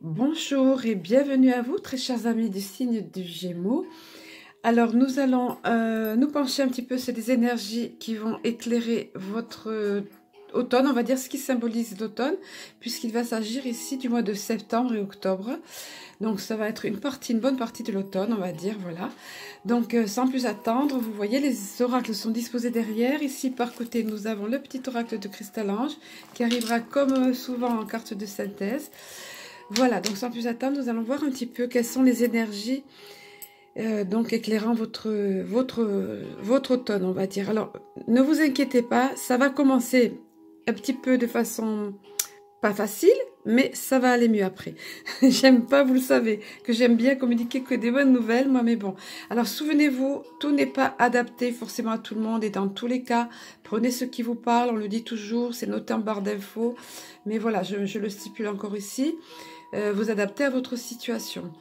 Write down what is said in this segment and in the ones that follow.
Bonjour et bienvenue à vous, très chers amis du signe du Gémeaux. Alors, nous allons nous pencher un petit peu sur des énergies qui vont éclairer votre automne, on va dire ce qui symbolise l'automne, puisqu'il va s'agir ici du mois de septembre et octobre. Donc, ça va être une bonne partie de l'automne, on va dire, voilà. Donc, sans plus attendre, vous voyez, les oracles sont disposés derrière. Ici, par côté, nous avons le petit oracle de Cristal Ange, qui arrivera comme souvent en carte de synthèse. Voilà, donc sans plus attendre, nous allons voir un petit peu quelles sont les énergies donc éclairant votre automne, on va dire. Alors, ne vous inquiétez pas, ça va commencer un petit peu de façon pas facile, mais ça va aller mieux après. J'aime pas, vous le savez, que j'aime bien communiquer que des bonnes nouvelles, moi, mais bon. Alors, souvenez-vous, tout n'est pas adapté forcément à tout le monde, et dans tous les cas, prenez ce qui vous parle, on le dit toujours, c'est noté en barre d'infos, mais voilà, je le stipule encore ici. Vous adaptez à votre situation.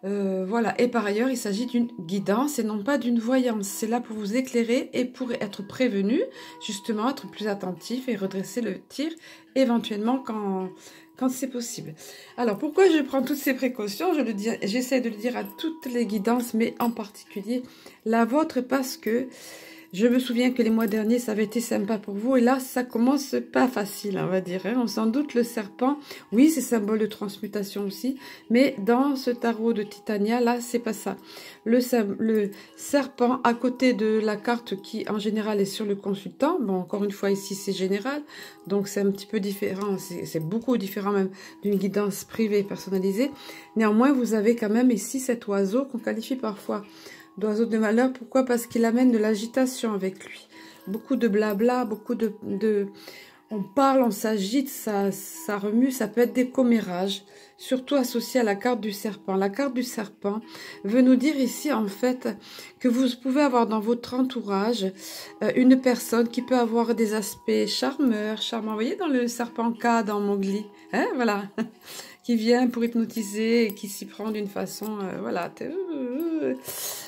Voilà, et par ailleurs, il s'agit d'une guidance et non pas d'une voyance. C'est là pour vous éclairer et pour être prévenu, justement, être plus attentif et redresser le tir, éventuellement quand c'est possible. Alors, pourquoi je prends toutes ces précautions? J'essaie de le dire à toutes les guidances, mais en particulier la vôtre, parce que je me souviens que les mois derniers, ça avait été sympa pour vous. Et là, ça commence pas facile, on va dire. Hein. On s'en doute, le serpent, oui, c'est symbole de transmutation aussi. Mais dans ce tarot de Titania, là, c'est pas ça. Le serpent, à côté de la carte qui, en général, est sur le consultant. Bon, encore une fois, ici, c'est général. Donc, c'est un petit peu différent. C'est beaucoup différent même d'une guidance privée personnalisée. Néanmoins, vous avez quand même ici cet oiseau qu'on qualifie parfois d'oiseau de malheur. Pourquoi? Parce qu'il amène de l'agitation avec lui. Beaucoup de blabla, beaucoup de on parle, on s'agite, ça remue, ça peut être des commérages, surtout associé à la carte du serpent. La carte du serpent veut nous dire ici, en fait, que vous pouvez avoir dans votre entourage une personne qui peut avoir des aspects charmeurs, charmants. Vous voyez dans le serpent K dans Mowgli, hein, voilà, qui vient pour hypnotiser et qui s'y prend d'une façon, voilà,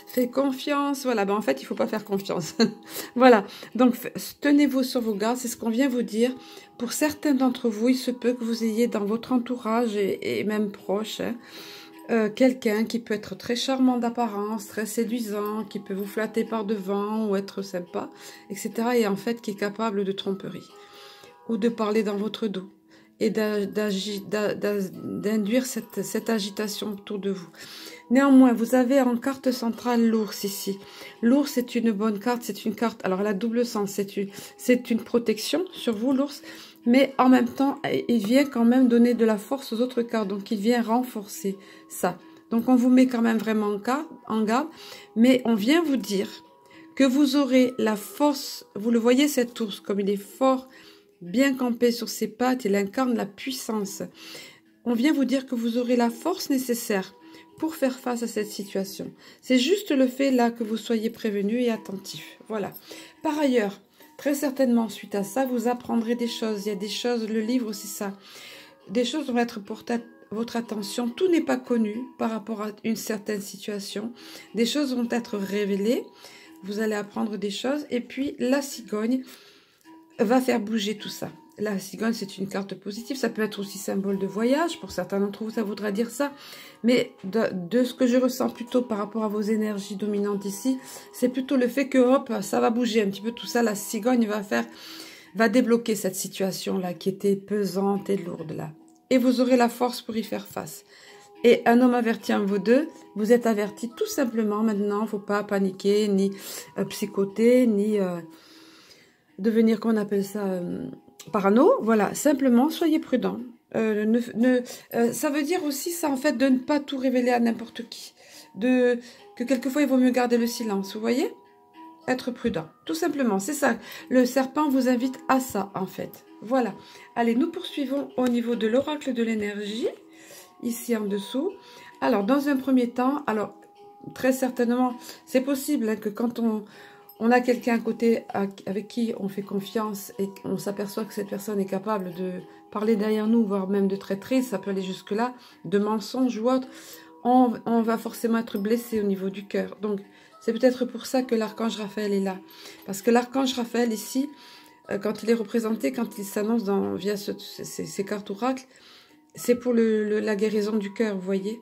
fais confiance, voilà, ben en fait, il faut pas faire confiance. Voilà, donc tenez-vous sur vos gardes, c'est ce qu'on vient vous dire. Pour certains d'entre vous, il se peut que vous ayez dans votre entourage et même proche, hein, quelqu'un qui peut être très charmant d'apparence, très séduisant, qui peut vous flatter par devant ou être sympa, etc. Et en fait, qui est capable de tromperie ou de parler dans votre dos et d'induire cette agitation autour de vous. Néanmoins, vous avez en carte centrale l'ours ici. L'ours, c'est une bonne carte, c'est une carte, alors elle a double sens, c'est une protection sur vous, l'ours, mais en même temps, il vient quand même donner de la force aux autres cartes, donc il vient renforcer ça. Donc on vous met quand même vraiment en garde, mais on vient vous dire que vous aurez la force, vous le voyez cet ours, comme il est fort, bien campé sur ses pattes, il incarne la puissance. On vient vous dire que vous aurez la force nécessaire pour faire face à cette situation. C'est juste le fait là que vous soyez prévenu et attentif. Voilà. Par ailleurs, très certainement, suite à ça, vous apprendrez des choses. Il y a des choses, le livre, c'est ça. Des choses vont être portées à votre attention. Tout n'est pas connu par rapport à une certaine situation. Des choses vont être révélées. Vous allez apprendre des choses. Et puis, la cigogne va faire bouger tout ça. La cigogne, c'est une carte positive. Ça peut être aussi symbole de voyage. Pour certains d'entre vous, ça voudra dire ça. Mais de ce que je ressens plutôt par rapport à vos énergies dominantes ici, c'est plutôt le fait que, hop, ça va bouger un petit peu tout ça. La cigogne va débloquer cette situation-là qui était pesante et lourde là. Et vous aurez la force pour y faire face. Et un homme averti en vaut deux. Vous êtes averti tout simplement maintenant. Il ne faut pas paniquer, ni psychoter, ni devenir, qu'on appelle ça, parano. Voilà, simplement, soyez prudent. Ça veut dire aussi ça, en fait, de ne pas tout révéler à n'importe qui. Que quelquefois, il vaut mieux garder le silence, vous voyez? Être prudent, tout simplement, c'est ça. Le serpent vous invite à ça, en fait. Voilà. Allez, nous poursuivons au niveau de l'oracle de l'énergie, ici en dessous. Alors, dans un premier temps, alors, très certainement, c'est possible hein, que quand on a quelqu'un à côté avec qui on fait confiance et on s'aperçoit que cette personne est capable de parler derrière nous, voire même de traîtrise, ça peut aller jusque-là, de mensonges ou autre, on va forcément être blessé au niveau du cœur. Donc, c'est peut-être pour ça que l'archange Raphaël est là. Parce que l'archange Raphaël, ici, quand il est représenté, quand il s'annonce via ces cartes oracles, c'est pour la guérison du cœur, vous voyez.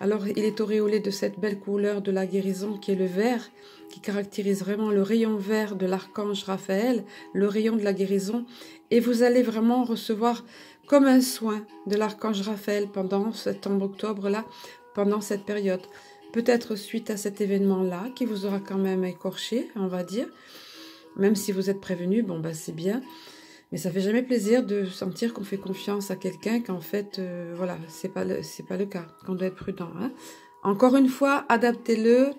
Alors, il est auréolé de cette belle couleur de la guérison qui est le vert, qui caractérise vraiment le rayon vert de l'archange Raphaël, le rayon de la guérison. Et vous allez vraiment recevoir comme un soin de l'archange Raphaël pendant septembre-octobre-là, pendant cette période. Peut-être suite à cet événement-là, qui vous aura quand même écorché, on va dire. Même si vous êtes prévenu, bon, bah, c'est bien. Mais ça fait jamais plaisir de sentir qu'on fait confiance à quelqu'un qu'en fait, voilà, c'est pas le cas, qu'on doit être prudent. Hein. Encore une fois, adaptez-le.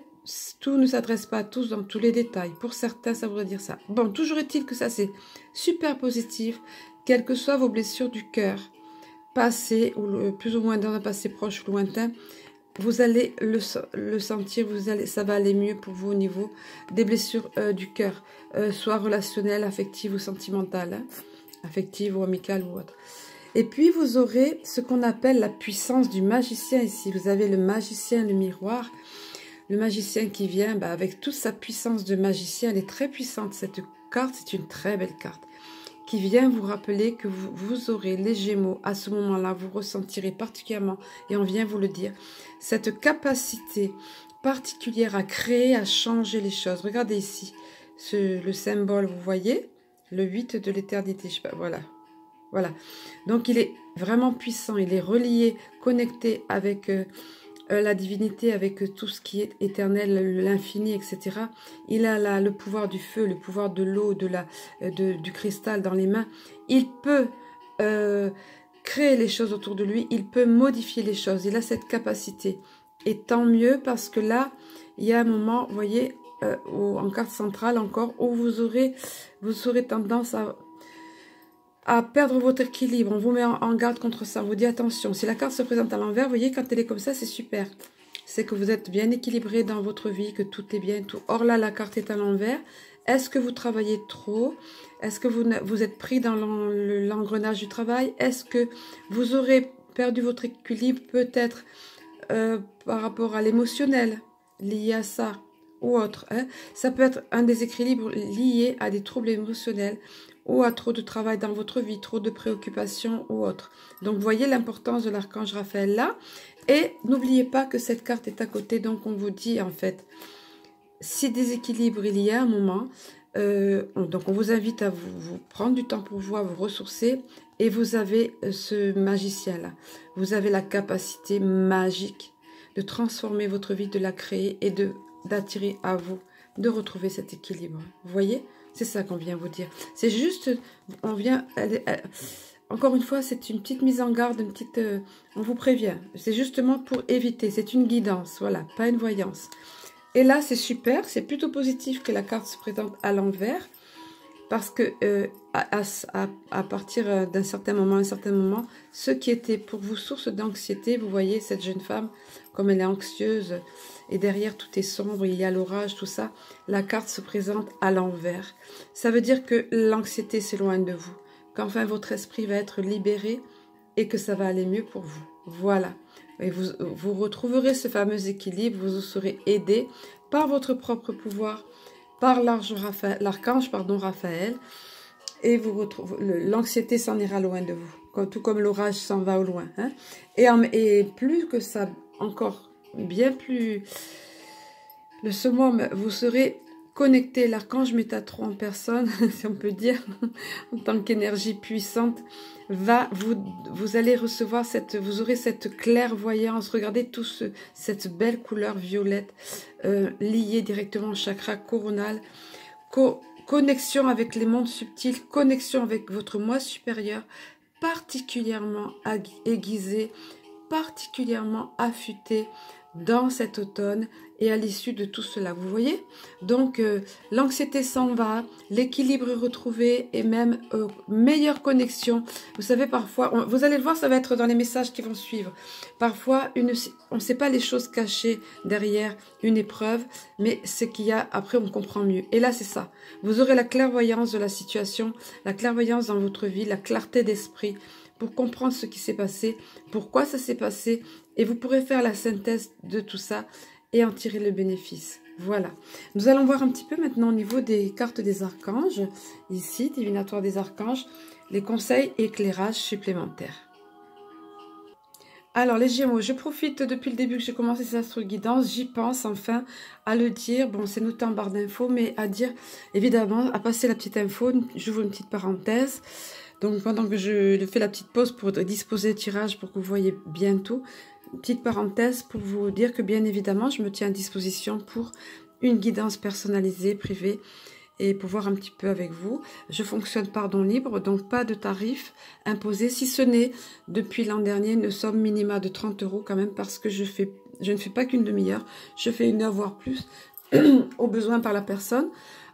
Tout ne s'adresse pas à tous dans tous les détails. Pour certains, ça voudrait dire ça. Bon, toujours est-il que ça, c'est super positif, quelles que soient vos blessures du cœur, passé ou plus ou moins dans un passé proche ou lointain, vous allez le sentir, ça va aller mieux pour vous au niveau des blessures du cœur, soit relationnelles, affectives ou sentimentales, hein, affectives ou amicales ou autres. Et puis vous aurez ce qu'on appelle la puissance du magicien ici. Vous avez le magicien, le miroir, le magicien qui vient avec toute sa puissance de magicien. Elle est très puissante, cette carte, c'est une très belle carte, qui vient vous rappeler que vous aurez les Gémeaux. À ce moment-là, vous ressentirez particulièrement, et on vient vous le dire, cette capacité particulière à créer, à changer les choses. Regardez ici, le symbole, vous voyez, le 8 de l'éternité, je sais pas, voilà. Voilà. Donc, il est vraiment puissant, il est relié, connecté avec la divinité, avec tout ce qui est éternel, l'infini, etc. Il a le pouvoir du feu, le pouvoir de l'eau, du cristal dans les mains. Il peut créer les choses autour de lui, il peut modifier les choses. Il a cette capacité. Et tant mieux parce que là, il y a un moment, vous voyez, en carte centrale encore, où vous aurez tendance à perdre votre équilibre. On vous met en garde contre ça. On vous dit attention. Si la carte se présente à l'envers, vous voyez, quand elle est comme ça, c'est super. C'est que vous êtes bien équilibré dans votre vie, que tout est bien. Tout. Or là, la carte est à l'envers. Est-ce que vous travaillez trop? Est-ce que vous êtes pris dans l'engrenage du travail? Est-ce que vous aurez perdu votre équilibre peut-être par rapport à l'émotionnel lié à ça ou autre, hein? Ça peut être un déséquilibre lié à des troubles émotionnels ou à trop de travail dans votre vie, trop de préoccupations ou autre. Donc, voyez l'importance de l'archange Raphaël là. Et n'oubliez pas que cette carte est à côté. Donc, on vous dit, en fait, si déséquilibre il y a un moment, donc on vous invite à vous prendre du temps pour vous, à vous ressourcer. Et vous avez ce magicien-là. Vous avez la capacité magique de transformer votre vie, de la créer et d'attirer à vous, de retrouver cet équilibre. Vous voyez ? C'est ça qu'on vient vous dire. C'est juste, on vient, encore une fois, c'est une petite mise en garde, on vous prévient. C'est justement pour éviter, c'est une guidance, voilà, pas une voyance. Et là, c'est super, c'est plutôt positif que la carte se présente à l'envers, parce que à partir d'un certain moment, ce qui était pour vous source d'anxiété, vous voyez cette jeune femme, comme elle est anxieuse, et derrière tout est sombre, il y a l'orage, tout ça, la carte se présente à l'envers. Ça veut dire que l'anxiété s'éloigne de vous, qu'enfin votre esprit va être libéré et que ça va aller mieux pour vous. Voilà. Et vous retrouverez ce fameux équilibre, vous serez aidé par votre propre pouvoir, par l'archange Raphaël, et l'anxiété s'en ira loin de vous, tout comme l'orage s'en va au loin. Hein. Et plus que ça, encore bien plus, le summum, vous serez connecté, l'archange Métatron en personne, si on peut dire, en tant qu'énergie puissante, vous allez recevoir vous aurez cette clairvoyance. Regardez cette belle couleur violette liée directement au chakra coronal, connexion avec les mondes subtils, connexion avec votre moi supérieur, particulièrement aiguisée, particulièrement affûtée dans cet automne et à l'issue de tout cela, vous voyez. Donc l'anxiété s'en va, l'équilibre est retrouvé et même meilleure connexion. Vous savez, parfois, vous allez le voir, ça va être dans les messages qui vont suivre. Parfois, on ne sait pas les choses cachées derrière une épreuve, mais ce qu'il y a, après on comprend mieux. Et là, c'est ça. Vous aurez la clairvoyance de la situation, la clairvoyance dans votre vie, la clarté d'esprit, pour comprendre ce qui s'est passé, pourquoi ça s'est passé, et vous pourrez faire la synthèse de tout ça et en tirer le bénéfice. Voilà. Nous allons voir un petit peu maintenant au niveau des cartes des archanges, ici, divinatoire des archanges, les conseils et éclairages supplémentaires. Alors, les Gémeaux, je profite depuis le début que j'ai commencé ces astro-guidances, j'y pense enfin à le dire. Bon, c'est noté en barre d'infos, mais à dire, évidemment, à passer la petite info. J'ouvre une petite parenthèse. Donc, pendant que je fais la petite pause pour disposer le tirage pour que vous voyez bien tout, petite parenthèse pour vous dire que, bien évidemment, je me tiens à disposition pour une guidance personnalisée, privée, et pour voir un petit peu avec vous. Je fonctionne par don libre, donc pas de tarif imposé, si ce n'est, depuis l'an dernier, une somme minima de 30 € quand même, parce que je ne fais pas qu'une demi-heure, je fais 1 heure, voire plus, au besoin par la personne,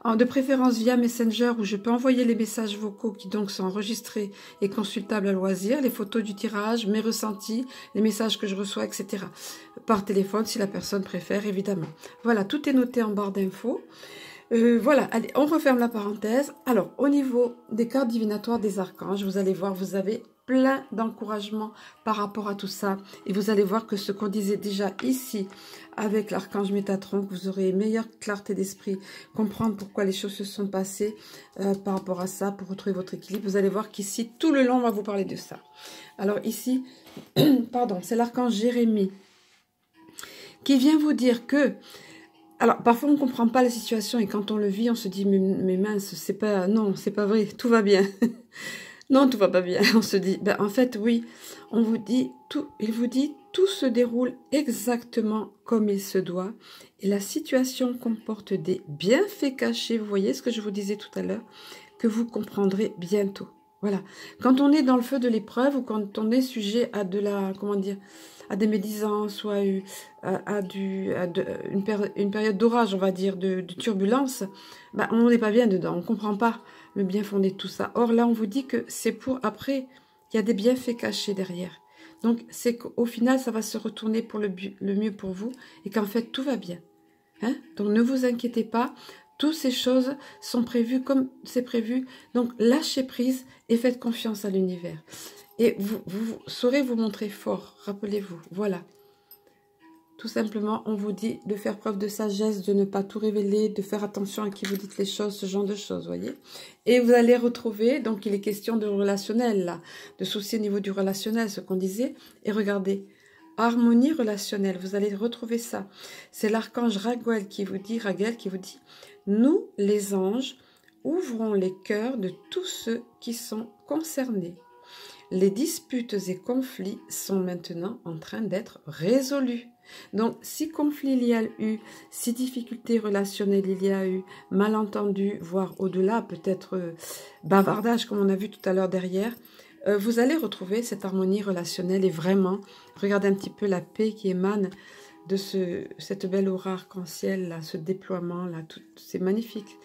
de préférence via Messenger, où je peux envoyer les messages vocaux qui donc sont enregistrés et consultables à loisir, les photos du tirage, mes ressentis, les messages que je reçois, etc. Par téléphone, si la personne préfère, évidemment. Voilà, tout est noté en barre d'infos. Voilà, allez, on referme la parenthèse. Alors, au niveau des cartes divinatoires des archanges, vous allez voir, vous avez plein d'encouragement par rapport à tout ça. Et vous allez voir que ce qu'on disait déjà ici, avec l'archange Métatron, que vous aurez une meilleure clarté d'esprit, comprendre pourquoi les choses se sont passées par rapport à ça, pour retrouver votre équilibre. Vous allez voir qu'ici, tout le long, on va vous parler de ça. Alors ici, pardon, c'est l'archange Jérémie qui vient vous dire que... Alors, parfois, on ne comprend pas la situation et quand on le vit, on se dit, mais mince, c'est pas... Non, c'est pas vrai, tout va bien. Non, tout va pas bien. On se dit, ben, en fait, oui, on vous dit tout, il vous dit, tout se déroule exactement comme il se doit et la situation comporte des bienfaits cachés, vous voyez ce que je vous disais tout à l'heure, que vous comprendrez bientôt. Voilà. Quand on est dans le feu de l'épreuve ou quand on est sujet à de la, comment dire, à des médisances ou à une période d'orage, on va dire, de turbulence, ben, on n'est pas bien dedans, on ne comprend pas le bien fondé de tout ça. Or là, on vous dit que c'est pour après, il y a des bienfaits cachés derrière. Donc, c'est qu'au final, ça va se retourner pour le mieux pour vous et qu'en fait, tout va bien. Hein? Donc, ne vous inquiétez pas. Toutes ces choses sont prévues comme c'est prévu. Donc, lâchez prise et faites confiance à l'univers. Et vous saurez vous montrer fort, rappelez-vous. Voilà. Tout simplement, on vous dit de faire preuve de sagesse, de ne pas tout révéler, de faire attention à qui vous dites les choses, ce genre de choses, voyez. Et vous allez retrouver, donc il est question de relationnel, là, de soucis au niveau du relationnel, ce qu'on disait. Et regardez, harmonie relationnelle, vous allez retrouver ça. C'est l'archange Raguel qui vous dit, nous, les anges, ouvrons les cœurs de tous ceux qui sont concernés. Les disputes et conflits sont maintenant en train d'être résolus. Donc, si conflit il y a eu, si difficultés relationnelles il y a eu, malentendus, voire au-delà, peut-être bavardage, comme on a vu tout à l'heure derrière, vous allez retrouver cette harmonie relationnelle et vraiment, regardez un petit peu la paix qui émane de cette belle aura arc-en-ciel, là, ce déploiement, là, c'est magnifique.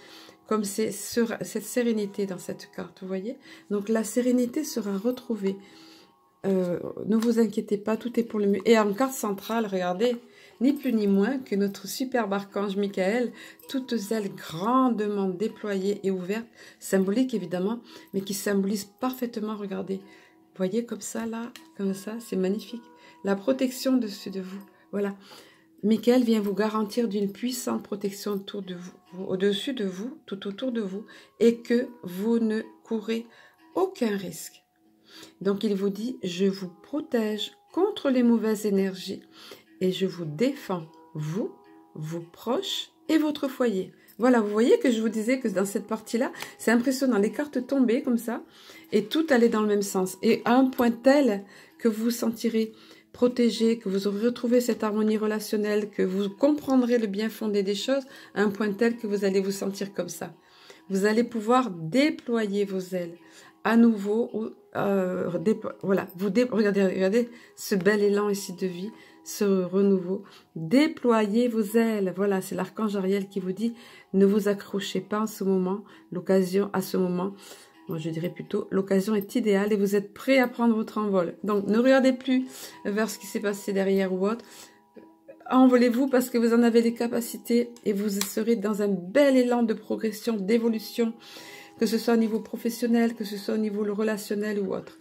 Comme c'est cette sérénité dans cette carte, vous voyez. Donc la sérénité sera retrouvée. Ne vous inquiétez pas, tout est pour le mieux. Et en carte centrale, regardez, ni plus ni moins que notre superbe archange Michael, toutes ailes grandement déployées et ouvertes, symboliques évidemment, mais qui symbolisent parfaitement, regardez. Vous voyez comme ça, là, comme ça, c'est magnifique. La protection dessus de vous, voilà. Michael vient vous garantir d'une puissante protection autour de vous, au-dessus de vous, tout autour de vous, et que vous ne courez aucun risque. Donc il vous dit, je vous protège contre les mauvaises énergies et je vous défends, vous, vos proches et votre foyer. Voilà, vous voyez que je vous disais que dans cette partie-là, c'est impressionnant, les cartes tombaient comme ça, et tout allait dans le même sens. Et à un point tel que vous vous sentirez protégé, que vous aurez retrouvé cette harmonie relationnelle, que vous comprendrez le bien fondé des choses, à un point tel que vous allez vous sentir comme ça. Vous allez pouvoir déployer vos ailes à nouveau. Voilà, regardez ce bel élan ici de vie, ce renouveau. Déployez vos ailes. Voilà, c'est l'archange Ariel qui vous dit, ne vous accrochez pas en ce moment, l'occasion à ce moment. Moi, je dirais plutôt, l'occasion est idéale et vous êtes prêt à prendre votre envol. Donc, ne regardez plus vers ce qui s'est passé derrière ou autre. Envolez-vous parce que vous en avez les capacités et vous serez dans un bel élan de progression, d'évolution, que ce soit au niveau professionnel, que ce soit au niveau relationnel ou autre.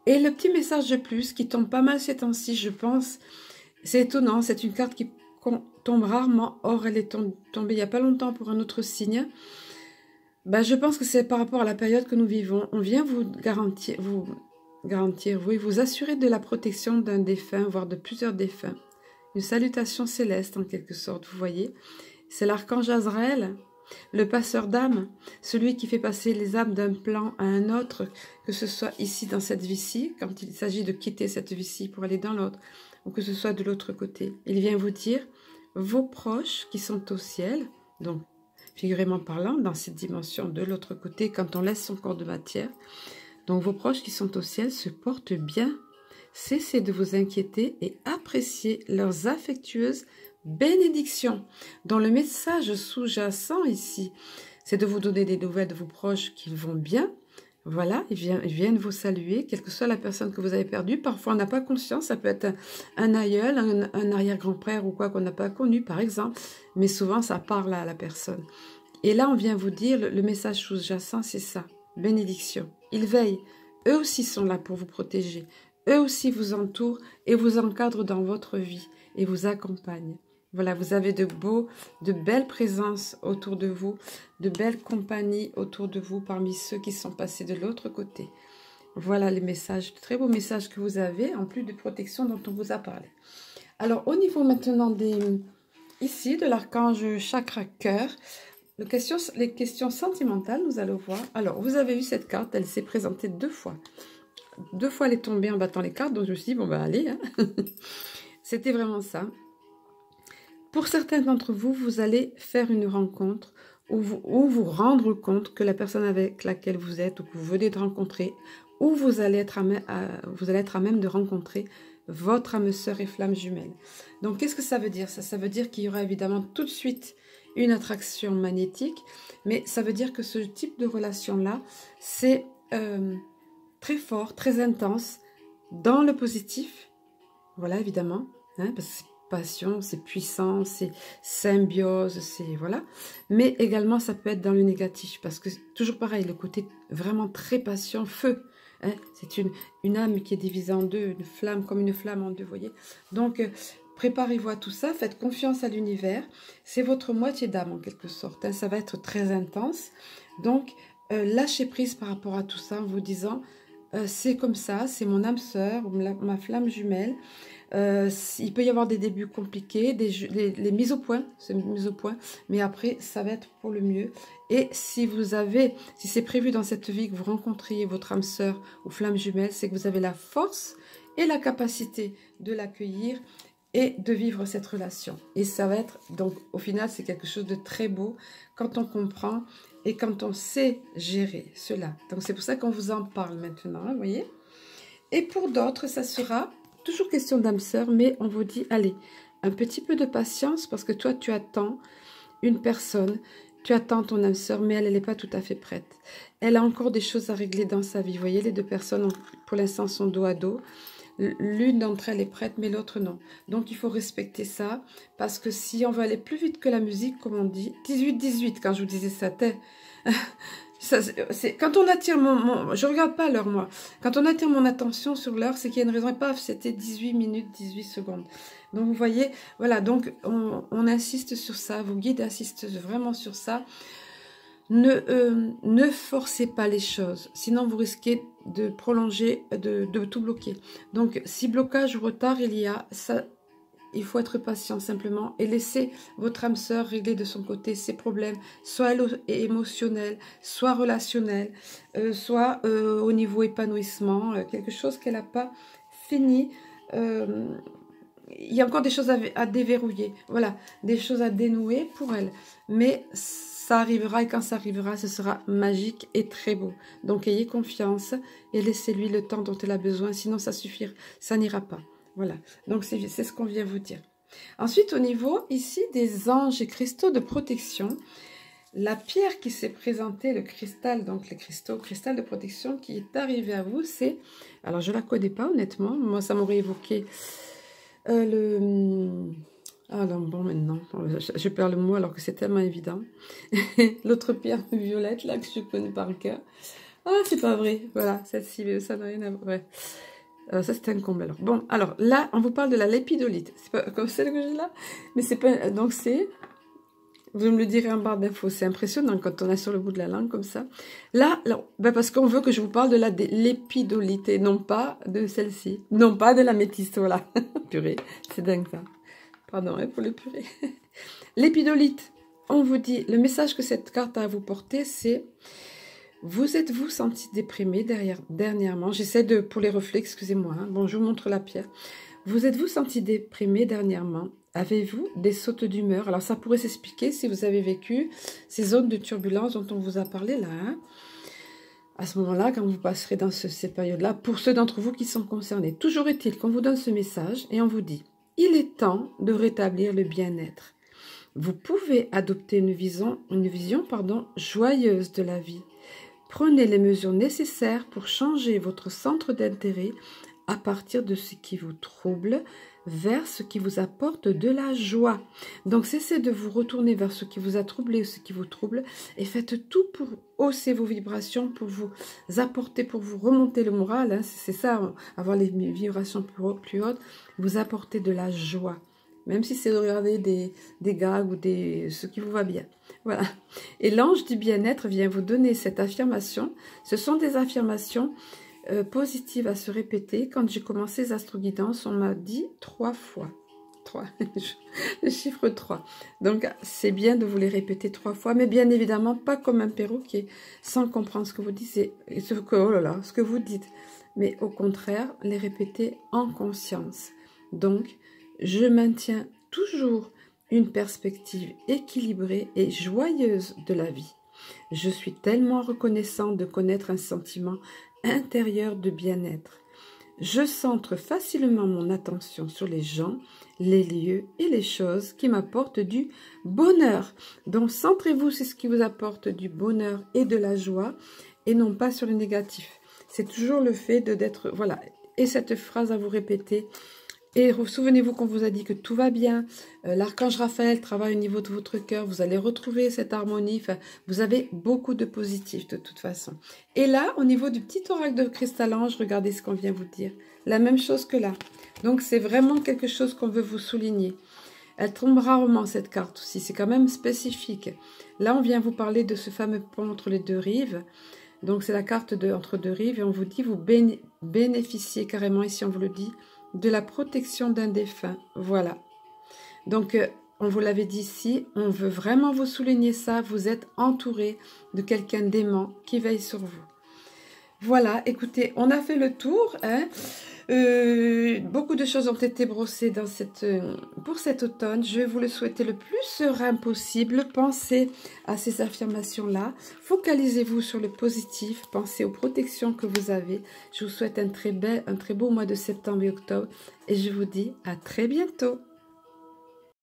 Et le petit message de plus qui tombe pas mal ces temps-ci, je pense, c'est étonnant, c'est une carte qui tombe rarement. Or, elle est tombée il n'y a pas longtemps pour un autre signe. Ben, je pense que c'est par rapport à la période que nous vivons. On vient vous garantir, vous garantir, oui, vous assurer de la protection d'un défunt, voire de plusieurs défunts. Une salutation céleste en quelque sorte, vous voyez. C'est l'archange Azraël, le passeur d'âme, celui qui fait passer les âmes d'un plan à un autre, que ce soit ici dans cette vie-ci, quand il s'agit de quitter cette vie-ci pour aller dans l'autre, ou que ce soit de l'autre côté. Il vient vous dire, vos proches qui sont au ciel, donc figurément parlant, dans cette dimension de l'autre côté, quand on laisse son corps de matière, donc vos proches qui sont au ciel se portent bien. Cessez de vous inquiéter et appréciez leurs affectueuses bénédictions, dont le message sous-jacent ici, c'est de vous donner des nouvelles de vos proches qui vont bien. Voilà, ils viennent vous saluer, quelle que soit la personne que vous avez perdue. Parfois, on n'a pas conscience, ça peut être un aïeul, un arrière-grand-père ou quoi qu'on n'a pas connu, par exemple. Mais souvent, ça parle à la personne. Et là, on vient vous dire, le message sous-jacent, c'est ça, bénédiction. Ils veillent, eux aussi sont là pour vous protéger. Eux aussi vous entourent et vous encadrent dans votre vie et vous accompagnent. Voilà, vous avez de belles présences autour de vous, de belles compagnies autour de vous parmi ceux qui sont passés de l'autre côté. Voilà les messages, de très beaux messages que vous avez, en plus de protection dont on vous a parlé. Alors, au niveau maintenant ici, de l'archange chakra cœur, les questions sentimentales, nous allons voir. Alors, vous avez eu cette carte, elle s'est présentée 2 fois. 2 fois, elle est tombée en battant les cartes, donc je me suis dit, bon, ben allez. Hein. C'était vraiment ça. Pour certains d'entre vous, vous allez faire une rencontre ou vous rendre compte que la personne avec laquelle vous êtes ou que vous venez de rencontrer, ou vous allez être à même de rencontrer votre âme sœur et flamme jumelle. Donc, qu'est-ce que ça veut dire? Ça veut dire qu'il y aura évidemment tout de suite une attraction magnétique, mais ça veut dire que ce type de relation-là, c'est très fort, très intense, dans le positif. Voilà, évidemment, hein, parce que c'est passion, c'est puissant, c'est symbiose, c'est voilà. Mais également, ça peut être dans le négatif, parce que toujours pareil, le côté vraiment très passion, feu. Hein, c'est une âme qui est divisée en deux, une flamme comme une flamme en deux, vous voyez. Donc, préparez-vous à tout ça, faites confiance à l'univers. C'est votre moitié d'âme en quelque sorte. Hein, ça va être très intense. Donc, lâchez prise par rapport à tout ça en vous disant, c'est comme ça, c'est mon âme sœur, ma flamme jumelle. Il peut y avoir des débuts compliqués, les mises au point, c'est mise au point, mais après ça va être pour le mieux. Et si c'est prévu dans cette vie que vous rencontriez votre âme sœur ou flamme jumelle, c'est que vous avez la force et la capacité de l'accueillir et de vivre cette relation. Et ça va être, donc au final, c'est quelque chose de très beau quand on comprend et quand on sait gérer cela. Donc c'est pour ça qu'on vous en parle maintenant, hein, vous voyez. Et pour d'autres, ça sera toujours question d'âme sœur, mais on vous dit, allez, un petit peu de patience, parce que toi, tu attends une personne, tu attends ton âme sœur, mais elle n'est pas tout à fait prête. Elle a encore des choses à régler dans sa vie. Vous voyez, les 2 personnes, pour l'instant, sont dos à dos. L'une d'entre elles est prête, mais l'autre non. Donc, il faut respecter ça, parce que si on veut aller plus vite que la musique, comme on dit, 18-18, quand je vous disais ça, quand on attire je regarde pas l'heure moi, quand on attire mon attention sur l'heure, c'est qu'il y a une raison, et paf, c'était 18 minutes, 18 secondes. Donc vous voyez, voilà, donc on insiste sur ça, vos guides insistent vraiment sur ça. Ne forcez pas les choses, sinon vous risquez de prolonger, de tout bloquer. Donc si blocage ou retard il y a, ça, il faut être patient simplement et laisser votre âme sœur régler de son côté ses problèmes, soit émotionnels, soit relationnels, soit au niveau épanouissement, quelque chose qu'elle n'a pas fini. Il y a encore des choses à déverrouiller, voilà, des choses à dénouer pour elle. Mais ça arrivera et quand ça arrivera, ce sera magique et très beau. Donc ayez confiance et laissez-lui le temps dont elle a besoin, sinon ça suffira, ça n'ira pas. Voilà, donc c'est ce qu'on vient vous dire. Ensuite, au niveau ici des anges et cristaux de protection, la pierre qui s'est présentée, le cristal, donc les cristal de protection qui est arrivé à vous, c'est, alors je ne la connais pas honnêtement, moi ça m'aurait évoqué ah non, bon maintenant, je perds le mot alors que c'est tellement évident. L'autre pierre violette là que je connais par le cœur. Ah, c'est pas vrai, voilà, celle-ci, ça n'a rien à voir. Ouais. Ça, c'est un comble. Alors. Bon, alors là, on vous parle de la lépidolite. C'est pas comme celle que j'ai là, mais c'est pas. Donc, c'est Vous me le direz en barre d'infos. C'est impressionnant quand on est sur le bout de la langue comme ça. Là, ben parce qu'on veut que je vous parle de l'épidolite et non pas de celle-ci. Non pas de la métisse, voilà. Purée, c'est dingue ça. Pardon pour le purée. L'épidolite, on vous dit, le message que cette carte a à vous porter, c'est... Vous êtes-vous senti déprimé dernièrement? J'essaie de, pour les reflets, excusez-moi. Hein. Bon, je vous montre la pierre. Vous êtes-vous senti déprimé dernièrement? Avez-vous des sautes d'humeur? Alors, ça pourrait s'expliquer si vous avez vécu ces zones de turbulence dont on vous a parlé là. Hein. À ce moment-là, quand vous passerez dans ces périodes-là, pour ceux d'entre vous qui sont concernés. Toujours est-il qu'on vous donne ce message et on vous dit, il est temps de rétablir le bien-être. Vous pouvez adopter une vision joyeuse de la vie. Prenez les mesures nécessaires pour changer votre centre d'intérêt à partir de ce qui vous trouble vers ce qui vous apporte de la joie. Donc, cessez de vous retourner vers ce qui vous a troublé ou ce qui vous trouble et faites tout pour hausser vos vibrations, pour vous apporter, pour vous remonter le moral. Hein. C'est ça, avoir les vibrations plus hautes, vous apporter de la joie. Même si c'est de regarder des gags ou ce qui vous va bien. Voilà. Et l'ange du bien-être vient vous donner cette affirmation. Ce sont des affirmations positives à se répéter. Quand j'ai commencé les astroguidances, on m'a dit 3 fois. 3. Le chiffre 3. Donc, c'est bien de vous les répéter 3 fois, mais bien évidemment, pas comme un perroquet, sans comprendre ce que vous dites, ce que vous dites. Mais au contraire, les répéter en conscience. Donc, je maintiens toujours une perspective équilibrée et joyeuse de la vie. Je suis tellement reconnaissante de connaître un sentiment intérieur de bien-être. Je centre facilement mon attention sur les gens, les lieux et les choses qui m'apportent du bonheur. Donc, centrez-vous sur ce qui vous apporte du bonheur et de la joie et non pas sur le négatif. C'est toujours le fait d'être... Voilà. Et cette phrase à vous répéter... Et souvenez-vous qu'on vous a dit que tout va bien. L'archange Raphaël travaille au niveau de votre cœur. Vous allez retrouver cette harmonie. Enfin, vous avez beaucoup de positif de toute façon. Et là, au niveau du petit oracle de cristal ange, regardez ce qu'on vient vous dire. La même chose que là. Donc, c'est vraiment quelque chose qu'on veut vous souligner. Elle tombe rarement, cette carte aussi. C'est quand même spécifique. Là, on vient vous parler de ce fameux pont entre les deux rives. Donc, c'est la carte entre deux rives. Et on vous dit, vous bénéficiez carrément, ici on vous le dit, de la protection d'un défunt. Voilà. Donc, on vous l'avait dit ici, on veut vraiment vous souligner ça. Vous êtes entouré de quelqu'un d'aimant qui veille sur vous. Voilà, écoutez, on a fait le tour. Hein. Beaucoup de choses ont été brossées dans pour cet automne. Je vais vous le souhaiter le plus serein possible. Pensez à ces affirmations-là. Focalisez-vous sur le positif. Pensez aux protections que vous avez. Je vous souhaite un très beau mois de septembre et octobre. Et je vous dis à très bientôt.